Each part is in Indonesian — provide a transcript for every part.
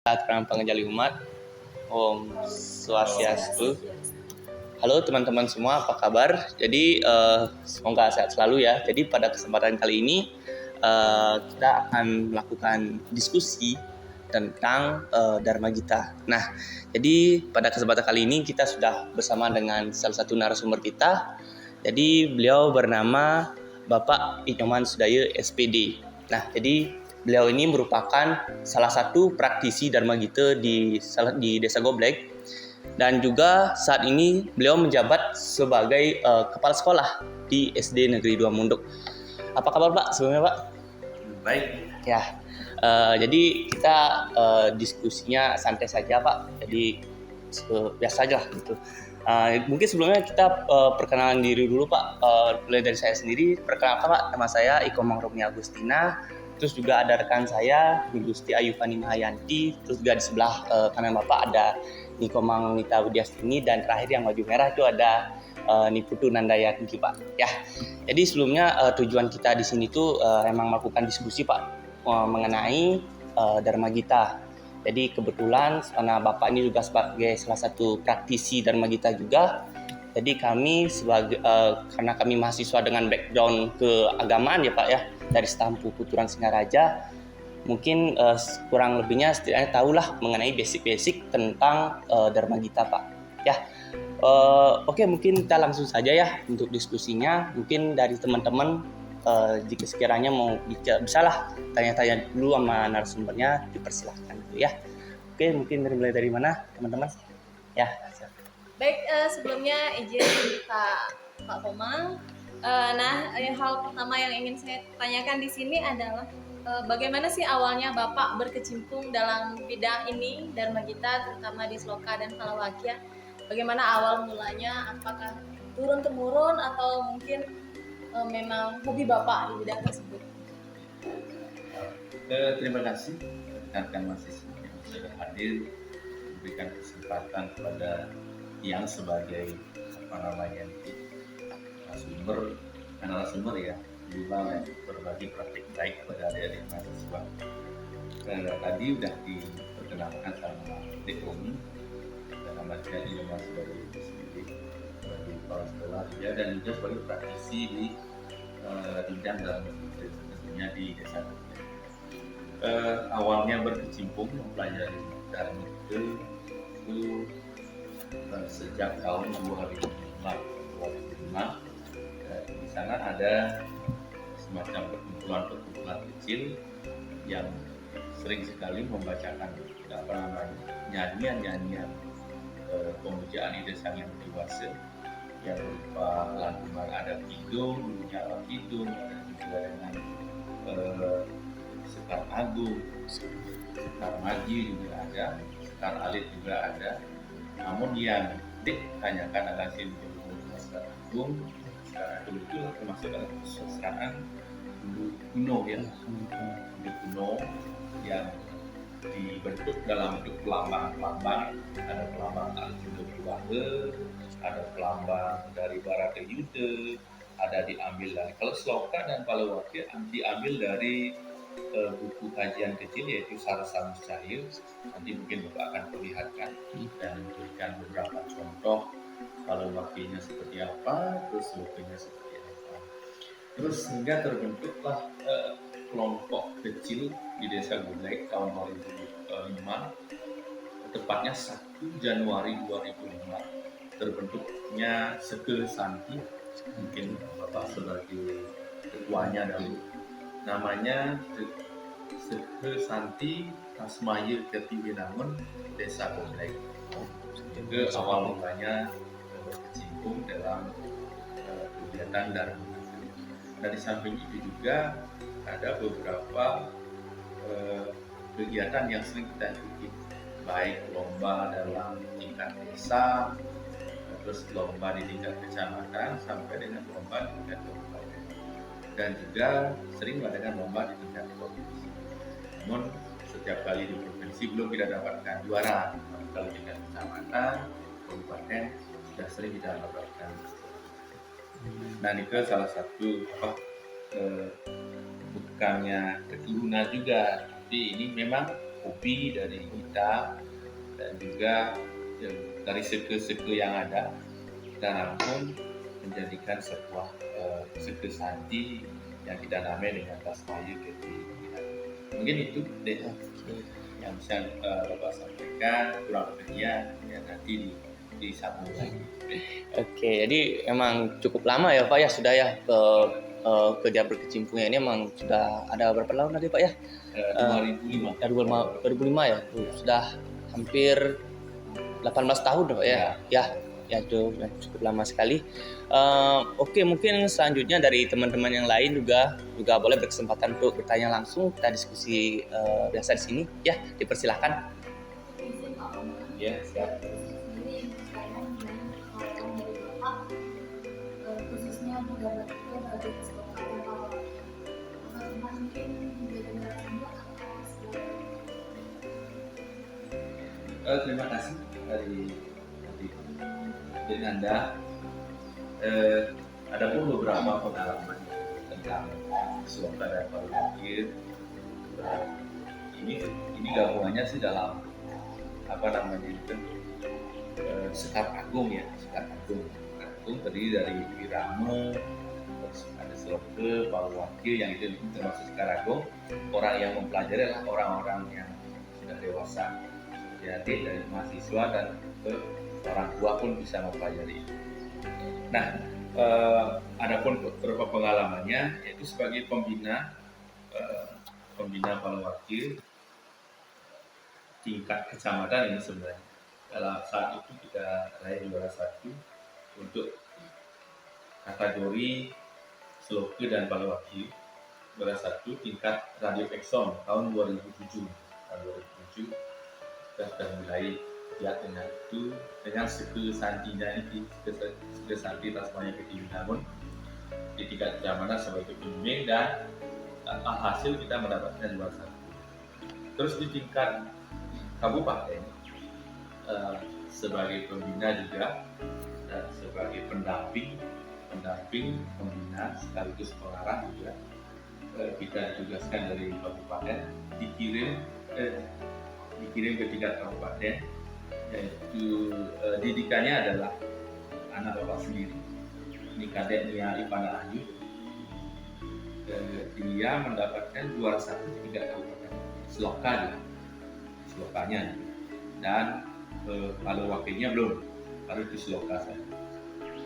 Terang pengenjali umat, Om Swastiastu. Halo teman-teman semua, apa kabar? Jadi semoga sehat selalu ya. Jadi pada kesempatan kali ini kita akan melakukan diskusi tentang Dharma Gita. Nah, jadi pada kesempatan kali ini kita sudah bersama dengan salah satu narasumber kita. Jadi beliau bernama Bapak Inyoman Sudayo SPD. Nah, jadi beliau ini merupakan salah satu praktisi Dharma Gita di Desa Goblek, dan juga saat ini beliau menjabat sebagai kepala sekolah di SD Negeri 2 Munduk. Apa kabar Pak sebelumnya Pak? Baik. Ya, jadi kita diskusinya santai saja Pak. Jadi biasa aja gitu. Mungkin sebelumnya kita perkenalan diri dulu Pak. Mulai dari saya sendiri. Perkenalkan Pak, nama saya Iko Mangrumi Agustina. Terus juga ada rekan saya Gusti Ayufani Mahayanti. Terus juga di sebelah kanan Bapak ada Niko Mangnita Widyastini, dan terakhir yang baju merah itu ada Niputu Nandaya Tinggi Pak. Ya, jadi sebelumnya tujuan kita di sini tuh memang melakukan diskusi Pak mengenai Dharma Gita. Jadi kebetulan karena Bapak ini juga sebagai salah satu praktisi Dharma Gita juga. Jadi kami sebagai karena kami mahasiswa dengan background keagamaan ya Pak ya, dari Stampu Puturan Singaraja, mungkin kurang lebihnya setidaknya tahulah mengenai basic-basic tentang Dharma Gita Pak. Ya, oke, mungkin kita langsung saja ya untuk diskusinya. Mungkin dari teman-teman jika sekiranya mau bisalah tanya-tanya dulu sama narasumbernya, dipersilahkan dulu ya. Oke, mungkin mulai dari mana teman-teman? Ya. Baik, sebelumnya izin Pak Komang. Hal pertama yang ingin saya tanyakan di sini adalah bagaimana sih awalnya Bapak berkecimpung dalam bidang ini, Dharma Gita, terutama di Sloka dan Kalawakya. Bagaimana awal mulanya? Apakah turun-temurun atau mungkin memang hobi Bapak di bidang tersebut? Terima kasih rekan-rekan mahasiswa yang sudah hadir, memberikan kesempatan kepada yang sebagai narasumber ya, juga berbagi praktik baik kepada adik-adik mahasiswa. Tadi sudah diperkenalkan sama Dekomi dalam artian Inyoman Sudayo sebagai kepala sekolah ya, dan juga sebagai praktisi di bidang dalam tentunya di desa. Awalnya berkecimpung mempelajari Dharma itu sejak tahun 2005. Di sana ada semacam perkumpulan kecil yang sering sekali membacakan nyanyian pemujaan ide sang yang dewasa yang berupa lantunan adat kidung, nyawa kidung, dan juga dengan Sekar Agung, Sekar Maji juga ada, Sekar Alit juga ada. Namun yang ditanyakan adalah Sekar Agung. Sekar Agung itu termasuk dalam kesusastraan Hindu kuno ya, Hindu kuno yang dibentuk dalam bentuk pelambang-pelambang. Ada pelambang Al-Hindu-Buwahe, ada pelambang dari Barata Yuda, ada diambil dari kalau Sloka dan Kalawakya diambil dari buku kajian kecil yaitu Sarasa Muscayo. Nanti mungkin Bapak akan perlihatkan dan memberikan beberapa contoh kalau wakilnya seperti apa, terus wakilnya seperti apa. Terus sehingga terbentuklah kelompok kecil di Desa Goblek tahun 2005, tepatnya 1 Januari 2005 terbentuknya Seke Santi, mungkin Bapak sebagai ketuanya dahulu. Namanya Seke Santi Tasmaya Ketiwinangun Desa Goblek. Juga awal mulanya berkecimpung dalam kegiatan Dharma. Dari samping itu juga ada beberapa kegiatan yang sering kita ikuti, baik lomba dalam tingkat desa, terus lomba di tingkat kecamatan, sampai dengan lomba di tingkat kabupaten, dan juga sering mengadakan lomba di tingkat provinsi. Namun setiap kali di provinsi belum kita dapatkan juara. Kalau di tingkat kecamatan, kabupaten sudah sering kita dapatkan. Nah, itu salah satu bukannya keturunan juga, tapi ini memang hobi dari kita dan juga dari seke-seke yang ada kita rangkum menjadikan sebuah seke santi yang kita namai dengan Tasmayu Keti. Mungkin itu deh yang bisa Bapak sampaikan, kurang lebihnya ya nanti disambung lagi. Oke, jadi emang cukup lama ya Pak ya sudah ya kerja berkecimpungnya ini emang sudah ada berapa tahun tadi Pak ya? 2005. Ya 2005 ya, sudah hampir 18 tahun Pak ya. Ya itu cukup lama sekali. Oke, mungkin selanjutnya dari teman-teman yang lain juga boleh berkesempatan untuk bertanya langsung, kita diskusi biasa di sini ya, dipersilahkan. Izin Pak Komang. Ya, siap. Ini saya dari Bapak, khususnya di Gambar itu bagi kesempatan Pak. Bapak mungkin menjadi narasumber Terima kasih dari Anda. Ada pun beberapa pengalaman tentang sloka dan parokir. Ini gabungannya sih dalam apa namanya itu Sekar Agung ya, Sekar Agung. Sekar Agung terdiri dari irama, terus ada sloka, parokir yang itu termasuk Sekar Agung. Orang yang mempelajari adalah orang-orang yang sudah dewasa, jadi dari mahasiswa dan orang tua pun bisa mempelajari. Nah, adapun beberapa pengalamannya yaitu sebagai pembina Palawakil tingkat kecamatan ini sebenarnya. Dalam saat itu kita raih juara 1 untuk kategori Sloke dan Palawakil juara 1 tingkat Radio Exxon tahun 2007. Kita sudah mulai lihat dengan itu, dengan seke santinya ini, seke santi Tasmania Keti Binamun di tingkat kecamatan sebagai pembimbing, dan hasil kita mendapatkan juara 1. Terus di tingkat kabupaten sebagai pembina juga dan sebagai pendamping pembina sekaligus pengarah juga, kita ditugaskan dari kabupaten dikirim ke tingkat kabupaten, yaitu didikannya adalah anak bapak sendiri. Ini kadek Nia Ipana Ayu, dia mendapatkan juara 1 di tingkat kabupaten Slokanya, dan kalau wakilnya belum, baru di Sloka saja.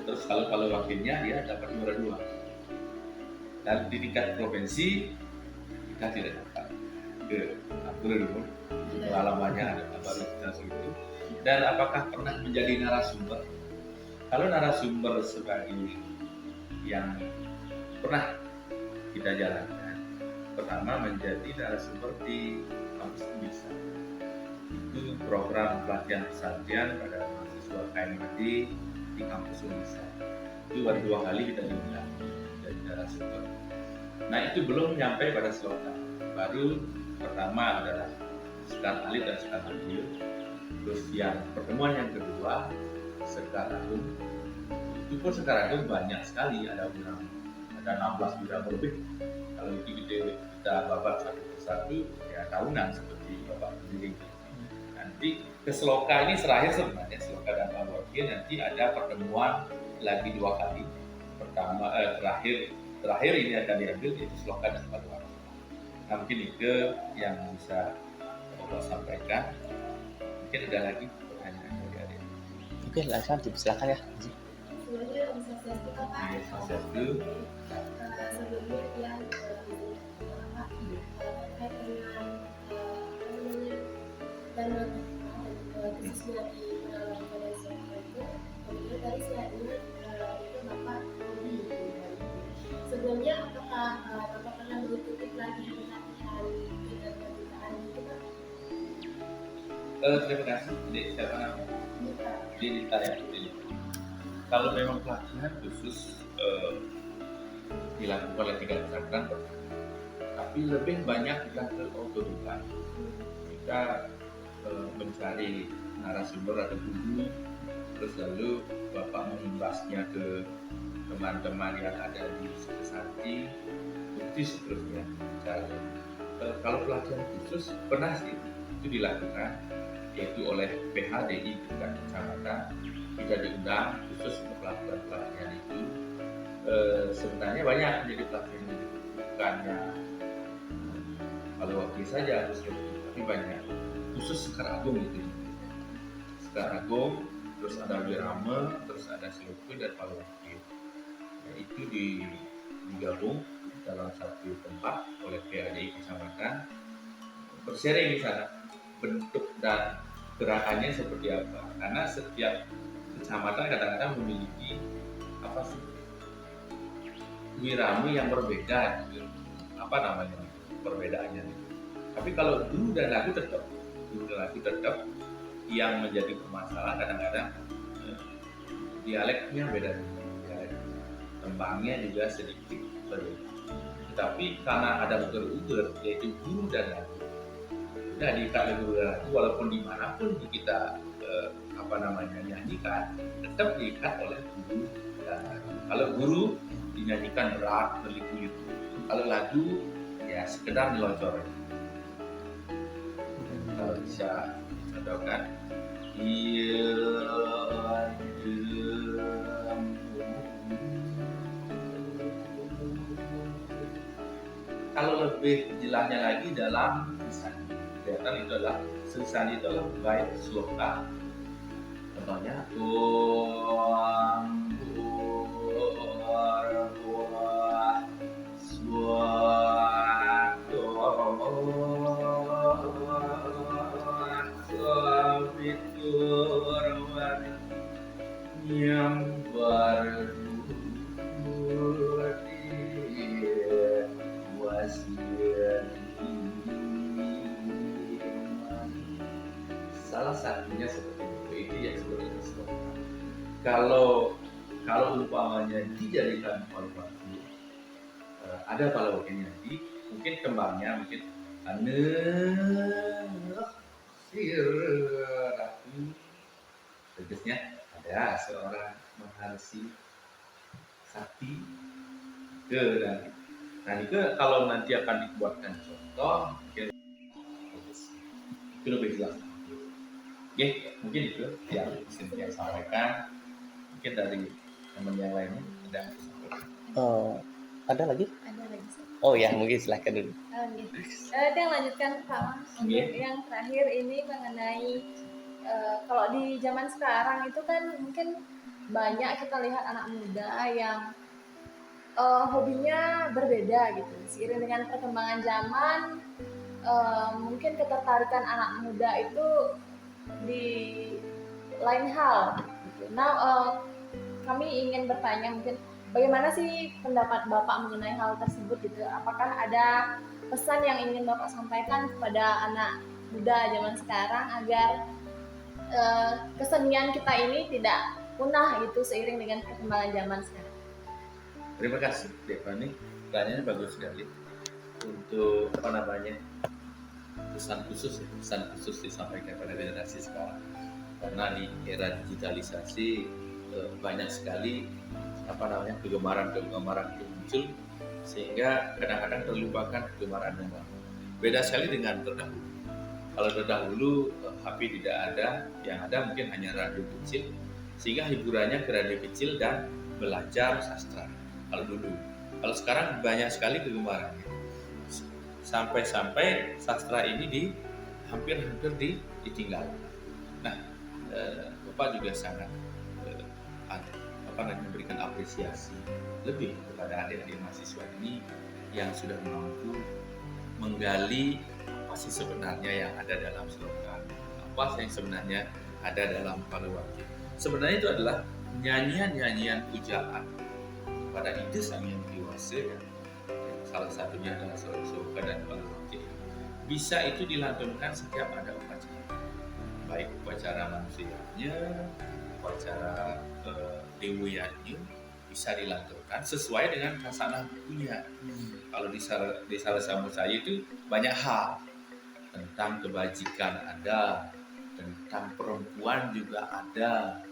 Terus kalau wakilnya dia dapat juara 2, dan di tingkat provinsi kita tidak dapat. Belum pengalamannya ada baru itu. Dan apakah pernah menjadi narasumber? Kalau narasumber sebagai yang pernah kita jalankan, pertama menjadi narasumber di kampus Unisa. Itu program pelatihan pesantren pada mahasiswa KMAD di kampus Unisa. Itu baru 2 kali kita diundang jadi narasumber. Nah, itu belum nyampe pada Sloka. Baru pertama adalah Sekar Alit dan Sekar Agung. Terus yang pertemuan yang kedua Sekar Agung. Itu pun Sekar Agung banyak sekali, ada 16 bidang lebih. Kalau itu kita babat satu persatu ya tahunan seperti Bapak sendiri. Nanti ke Sloka ini terakhir sebenarnya, Sloka dan Palawakil nanti ada pertemuan lagi 2 kali. Pertama terakhir ini akan diambil yaitu Sloka dan Palawakil. Nah, mungkin itu yang bisa Bapak sampaikan. Mungkin ada lagi pertanyaan dari adik. Oke, silakan ya. Sebelumnya Om Swastiastu Pak. Iya, Swastiastu. Sebelumnya yang Bapak terkait dengan dan khususnya di Malaysia itu, kemudian tadi saya ingat itu Bapak hobi. Sebelumnya apakah Bapak pernah mengikuti pelatihan dengan kedutaan itu Pak? Terima kasih. Siapa namanya? Dita ya. Kalau memang pelatihan khusus dilakukan oleh 3 pesantren, tapi lebih banyak kita ke autodidak. Kita mencari narasumber atau guru, terus lalu Bapak mengimbasnya ke teman-teman yang ada di Santi, bukti seterusnya. Kalau pelatihan khusus pernah sih itu dilakukan yaitu oleh PHDI tingkat kecamatan. Kita diundang khusus untuk melakukan pelatihan itu. Sebenarnya banyak jadi pelatihan itu, bukannya kalau waktu saja harus tapi banyak khusus Sekar Agung itu. Sekar Agung, terus ada Wirame, terus ada Selokui dan Palawakil. Nah, itu digabung dalam satu tempat oleh PHDI kecamatan, bersharing di sana bentuk dan gerakannya seperti apa, karena setiap kecamatan kadang-kadang memiliki apa sih wirame yang berbeda gitu. Apa namanya perbedaannya, tapi kalau guru dan lagu tetap yang menjadi permasalahan kadang-kadang dialeknya beda, dialek tembangnya juga sedikit berbeda. Tetapi karena ada uger-uger yaitu guru dan lagu, udah diikat guru dan lagu, walaupun dimanapun kita nyanyikan tetap diikat oleh guru dan lagu. Kalau guru dinyanyikan berat, berliku, kalau lagu ya sekedar nyeloncorin. Kalau bisa contohkan kalau lebih jelasnya lagi dalam Srisani, kelihatan itu adalah Srisani itu adalah bait sloka. Contohnya Om Bhurbuah yang salah satunya seperti itu ya, seperti itu. Kalau umpamanya dijadikan Palawakil, ada Palawakil nyanyi, mungkin kembangnya mungkin tegasnya ada seorang maharsi sakti ke dan nah itu kalau nanti akan dibuatkan contoh mungkin itu lebih jelas. Oke, mungkin itu yang bisa saya sampaikan. Mungkin dari teman yang lainnya ada yang bisa sampaikan. Ada lagi? Ada lagi sih. Oh ya, mungkin silahkan dulu. Yang lanjutkan Pak, yang terakhir ini mengenai kalau di zaman sekarang itu kan mungkin banyak kita lihat anak muda yang hobinya berbeda gitu. Seiring dengan perkembangan zaman, mungkin ketertarikan anak muda itu di lain hal. Gitu. Nah, kami ingin bertanya mungkin bagaimana sih pendapat Bapak mengenai hal tersebut gitu? Apakah ada pesan yang ingin Bapak sampaikan kepada anak muda zaman sekarang agar kesenian kita ini tidak punah gitu seiring dengan perkembangan zaman sekarang? Terima kasih, Devani. Pertanyaannya bagus sekali. Untuk pesan khusus disampaikan pada generasi sekarang. Karena di era digitalisasi banyak sekali kegemaran itu muncul, sehingga kadang-kadang terlupakan kegemaran yang lama. Beda sekali dengan terdahulu. Kalau terdahulu HP tidak ada, yang ada mungkin hanya radio kecil, sehingga hiburannya ke radio kecil dan belajar sastra. Kalau dulu, kalau sekarang banyak sekali kegemaran. Sampai-sampai sastra ini hampir ditinggal. Nah, Bapak juga sangat memberikan apresiasi lebih kepada adik-adik mahasiswa ini yang sudah mampu menggali apa sih sebenarnya yang ada dalam sloka, apa yang sebenarnya ada dalam Palawakil. Sebenarnya itu adalah nyanyian-nyanyian pujaan pada ide Sang Hyang Widi Wasa, salah satunya adalah sloka dan Palawakil. Bisa itu dilantunkan setiap ada upacara, baik upacara manusianya, upacara dewiannya, bisa dilantunkan sesuai dengan khasana bukunya. Kalau di Salesa Musaya itu banyak hal tentang kebajikan ada, tentang perempuan juga ada,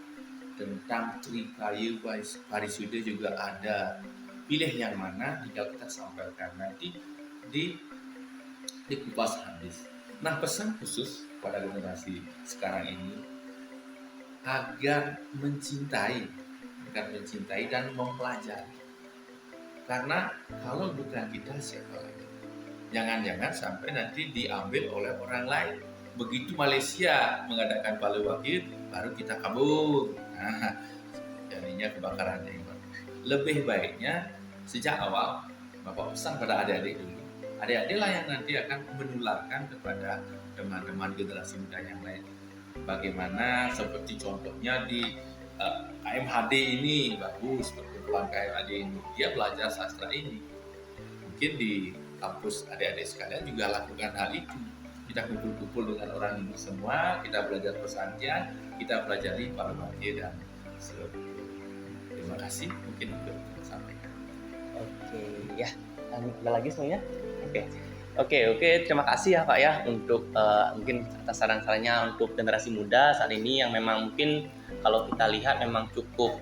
tentang Trikayu Parisuda juga ada. Pilih yang mana tinggal kita sampaikan nanti di kupas habis. Nah, pesan khusus pada generasi sekarang ini agar mencintai dan mempelajari. Karena kalau bukan kita, siapa lagi? Jangan-jangan sampai nanti diambil oleh orang lain. Begitu Malaysia mengadakan Palu Wakil, baru kita kabur. Nah, jadinya kebakaran yang lebih baiknya sejak awal Bapak pesan pada adik-adik dulu. Adik-adiklah yang nanti akan menularkan kepada teman-teman generasi muda yang lain. Bagaimana seperti contohnya di KMHD ini, bagus perkumpulan KMHD ini, dia belajar sastra ini. Mungkin di kampus adik-adik sekalian juga lakukan hal itu. Kita kumpul-kumpul dengan orang Hindu semua, kita belajar persantian, kita pelajari Palu Wakil dan seluruh. Terima kasih, mungkin itu yang saya sampaikan. Oke, ya. Ada lagi semuanya? Oke. Terima kasih ya Pak ya untuk mungkin atas saran-sarannya untuk generasi muda saat ini yang memang mungkin kalau kita lihat memang cukup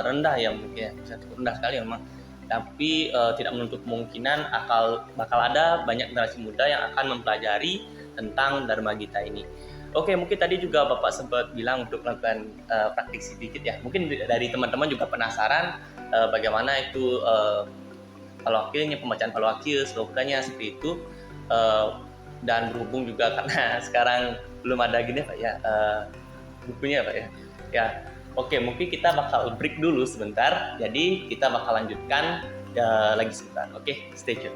rendah ya, mungkin ya, bisa cukup rendah sekali memang. Tapi tidak menutup kemungkinan bakal ada banyak generasi muda yang akan mempelajari tentang Dharma Gita ini. Oke, mungkin tadi juga Bapak sempat bilang untuk melakukan praktik sedikit ya. Mungkin dari teman-teman juga penasaran bagaimana itu Palu Wakilnya, pembacaan Palu Wakil, slogannya seperti itu. Dan berhubung juga karena sekarang belum ada gini Pak ya, bukunya Pak ya. Ya, oke, mungkin kita bakal break dulu sebentar. Jadi kita bakal lanjutkan lagi sebentar. Oke, stay tune.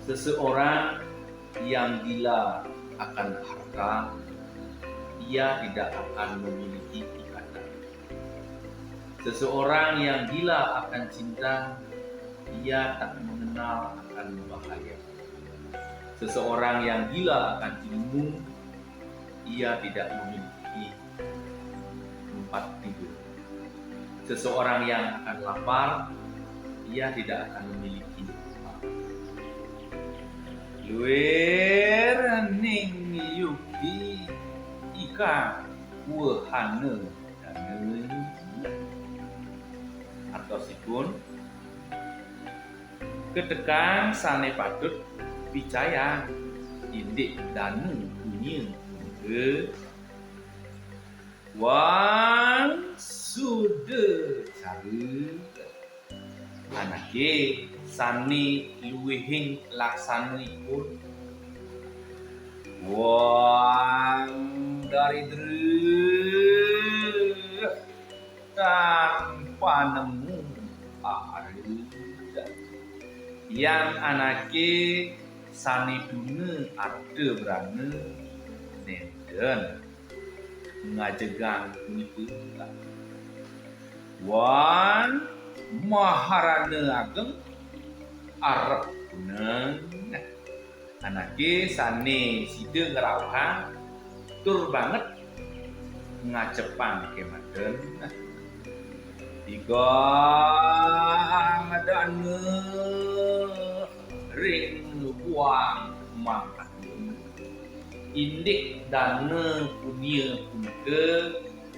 Seseorang yang gila akan harta, ia tidak akan memiliki ikatan. Seseorang yang gila akan cinta, ia tak mengenal akan bahaya. Seseorang yang gila akan ilmu, ia tidak memiliki tempat tidur. Seseorang yang akan lapar, ia tidak akan memiliki Lueraning yuki ika wahana dana artosipun ketekan sane patut percaya indik dana punya ke wang sudah cara anake sani luwihing laksanipun wang dari tanpa nemu ada yang anake sani duna ada berana nenten ngajegang niku Wan Maharana Ageng Arab Kuneng anake sane sida ngerawang tur banget ngacepang kemaden tiga dana ring buang mangkatun indik dana punya punke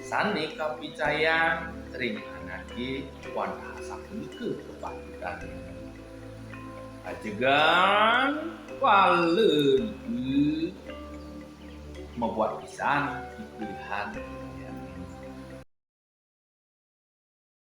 sane kapicayang ring anake wan hasa punke kebangkitan ajegan palen membuat pisan pilihan